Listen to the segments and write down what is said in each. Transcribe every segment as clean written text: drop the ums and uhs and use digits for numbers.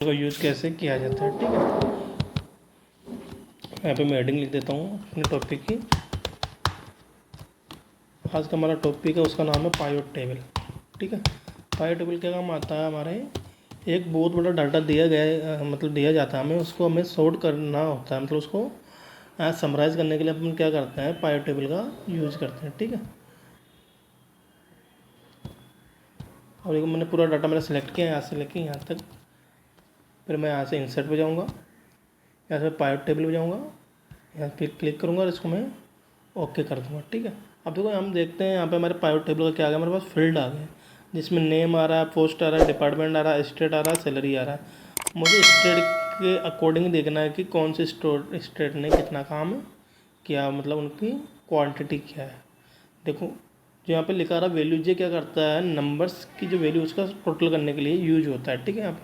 को यूज़ कैसे किया जाता है। ठीक है, यहाँ पे मैं हेडिंग लिख देता हूँ अपने टॉपिक की। आज का हमारा टॉपिक है, उसका नाम है पाइवट टेबल। ठीक है, पाइवट टेबल क्या काम आता है, हमारे एक बहुत बड़ा डाटा दिया गया है, मतलब दिया जाता है हमें, उसको हमें सॉर्ट करना होता है, मतलब उसको समराइज़ करने के लिए अपन क्या करते हैं, पाइवट टेबल का यूज़ करते हैं। ठीक है, और देखो मैंने पूरा डाटा मेरा सेलेक्ट किया है, यहाँ से लेके यहाँ तक। फिर मैं यहाँ से इंसर्ट पे जाऊँगा, यहाँ से पाइवट टेबल पे जाऊँगा, यहाँ फिर क्लिक करूँगा और इसको मैं ओके कर दूँगा। ठीक है, अब देखो हम देखते हैं यहाँ पे हमारे पाइवट टेबल का क्या आ गया, हमारे पास फील्ड आ गया जिसमें नेम आ रहा है, पोस्ट आ रहा है, डिपार्टमेंट आ रहा है, स्टेट आ रहा है, सैलरी आ रहा है। मुझे स्टेट के अकॉर्डिंग देखना है कि कौन से स्टेट ने कितना काम किया, मतलब उनकी क्वांटिटी क्या है। देखो जो यहाँ पे लिखा रहा वैल्यू, ये क्या करता है, नंबर्स की जो वैल्यू उसका टोटल करने के लिए यूज होता है। ठीक है,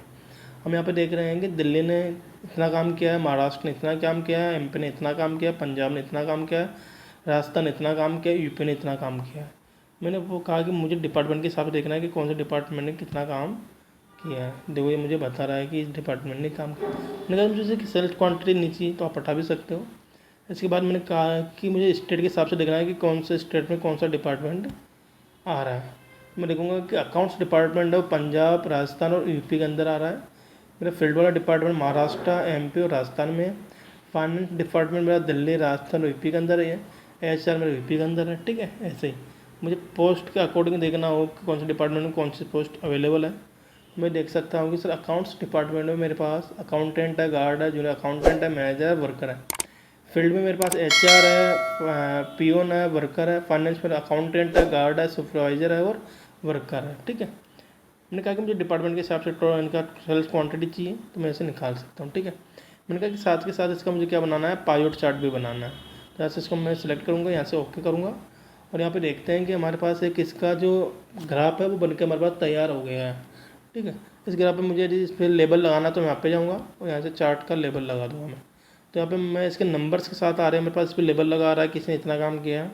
हम यहाँ पे देख रहे हैं कि दिल्ली ने इतना काम किया है, महाराष्ट्र ने इतना काम किया है, एमपी ने इतना काम किया है, पंजाब ने इतना काम किया है, राजस्थान ने इतना काम किया है, यूपी ने इतना काम किया है। मैंने वो कहा कि मुझे डिपार्टमेंट के हिसाब से देखना है कि कौन से डिपार्टमेंट ने कितना काम किया है। देखो ये मुझे बता रहा है कि इस डिपार्टमेंट ने काम किया। मैंने कहा मुझे कि सेल्फ क्वान्टिटी नहीं चाहिए तो आप हटा भी सकते हो। इसके बाद मैंने कहा कि मुझे स्टेट के हिसाब से देखना है कि कौन से स्टेट में कौन सा डिपार्टमेंट आ रहा है। मैं देखूँगा कि अकाउंट्स डिपार्टमेंट है वो पंजाब, राजस्थान और यूपी के अंदर आ रहा है। मेरा फील्ड वाला डिपार्टमेंट महाराष्ट्र, एमपी और राजस्थान में है। फाइनेंस डिपार्टमेंट मेरा दिल्ली, राजस्थान और यूपी के अंदर है। एचआर मेरा यूपी के अंदर है। ठीक है, ऐसे ही मुझे पोस्ट के अकॉर्डिंग देखना हो कि कौन से डिपार्टमेंट में कौन सी पोस्ट अवेलेबल है। मैं देख सकता हूँ कि सर अकाउंट्स डिपार्टमेंट में मेरे पास अकाउंटेंट है, गार्ड है, जूनियर अकाउंटेंट है, मैनेजर है, वर्कर है। फील्ड में मेरे पास एचआर है, पीओन है, वर्कर है। फाइनेंस में अकाउंटेंट है, गार्ड है, सुपरवाइजर है और वर्कर है। ठीक है, मैंने कहा कि मुझे डिपार्टमेंट के हिसाब से इनका सेल्स क्वांटिटी चाहिए तो मैं इसे निकाल सकता हूँ। ठीक है, मैंने कहा कि साथ के साथ इसका मुझे क्या बनाना है, पाइवट चार्ट भी बनाना है। तो यहाँ से इसको मैं सिलेक्ट करूँगा, यहाँ से ओके करूँगा और यहाँ पे देखते हैं कि हमारे पास एक इसका जो ग्राफ है वो बन के हमारे पास तैयार हो गया है। ठीक है, इस ग्राफ पे मुझे यदि इस पर लेबल लगाना तो मैं यहाँ पे जाऊँगा और यहाँ से चार्ट का लेबल लगा दूँगा मैं। तो यहाँ पे मैं इसके नंबर्स के साथ आ रहे हैं, मेरे पास इस पर लेबल लगा रहा है कि इसने इतना काम किया है,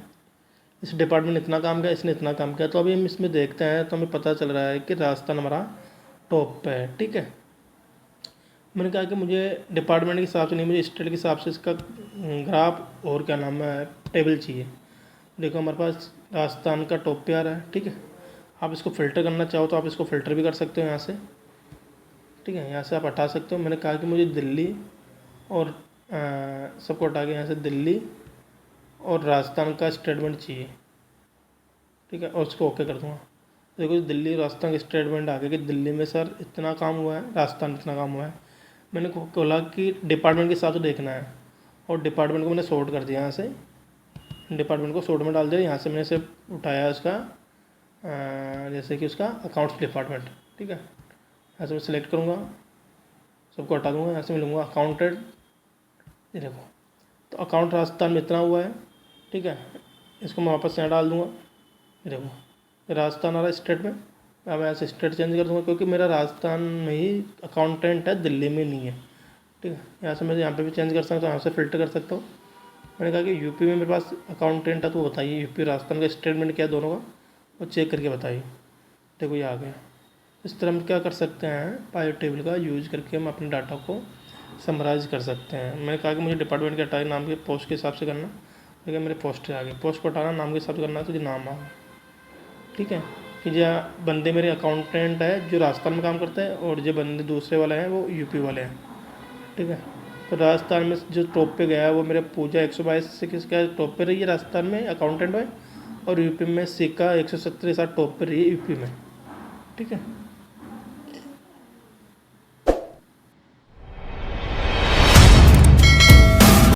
इस डिपार्टमेंट ने इतना काम किया, इसने इतना काम किया। तो अभी हम इसमें देखते हैं तो हमें पता चल रहा है कि राजस्थान हमारा टॉप पे है। ठीक है, मैंने कहा कि मुझे डिपार्टमेंट के हिसाब से नहीं, मुझे स्टेट के हिसाब से इसका ग्राफ और क्या नाम है टेबल चाहिए। देखो हमारे पास राजस्थान का टॉप पे आ रहा है। ठीक है, आप इसको फ़िल्टर करना चाहो तो आप इसको फ़िल्टर भी कर सकते हो यहाँ से। ठीक है, यहाँ से आप हटा सकते हो। मैंने कहा कि मुझे दिल्ली और सबको हटा के यहाँ से दिल्ली और राजस्थान का स्टेटमेंट चाहिए। ठीक है, और उसको ओके कर दूँगा। देखो दिल्ली राजस्थान का स्टेटमेंट आ गया कि दिल्ली में सर इतना काम हुआ है, राजस्थान में इतना काम हुआ है। मैंने बोला कि डिपार्टमेंट के हिसाब से देखना है और डिपार्टमेंट को मैंने सॉर्ट कर दिया। यहाँ से डिपार्टमेंट को सॉर्ट में डाल दिया। यहाँ से मैंने से उठाया उसका जैसे कि उसका अकाउंट्स डिपार्टमेंट। ठीक है, यहाँ से मैं सिलेक्ट करूँगा, सबको हटा दूँगा। यहाँ से मैं लूँगा अकाउंटेंट। ये देखो तो अकाउंट राजस्थान में इतना हुआ है। ठीक है, इसको मैं वापस यहाँ डाल दूँगा। ये देखो राजस्थान आ रहा है स्टेट में। अब मैं ऐसे स्टेट चेंज कर दूँगा क्योंकि मेरा राजस्थान में ही अकाउंटेंट है, दिल्ली में नहीं है। ठीक है, यहाँ से मैं यहाँ पे भी चेंज कर सकता हूँ, यहाँ से फ़िल्टर कर सकता हूँ। मैंने कहा कि यूपी में मेरे पास अकाउंटेंट है तो बताइए यूपी राजस्थान का स्टेटमेंट क्या दोनों का, वो चेक करके बताइए। देखो ये आ गया। इस तरह हम क्या कर सकते हैं, पाइवट टेबल का यूज करके हम अपने डाटा को समराइज़ कर सकते हैं। मैंने कहा कि मुझे डिपार्टमेंट के हटाए, नाम के पोस्ट के हिसाब से करना। ठीक है, मेरे पोस्ट आ गए, पोस्ट को हटाना, नाम के हिसाब से करना है तो जो नाम आ गया। ठीक है, कि जो बंदे मेरे अकाउंटेंट है जो राजस्थान में काम करते हैं और जो बंदे दूसरे वाले हैं वो यूपी वाले हैं। ठीक है, तो राजस्थान में जो टॉप पे गया है वो मेरे पूजा 122 से किसका टॉप पे रही है राजस्थान में अकाउंटेंट में, और यूपी में सिक्का 170 के साथ टॉप पे रही है यूपी में। ठीक है,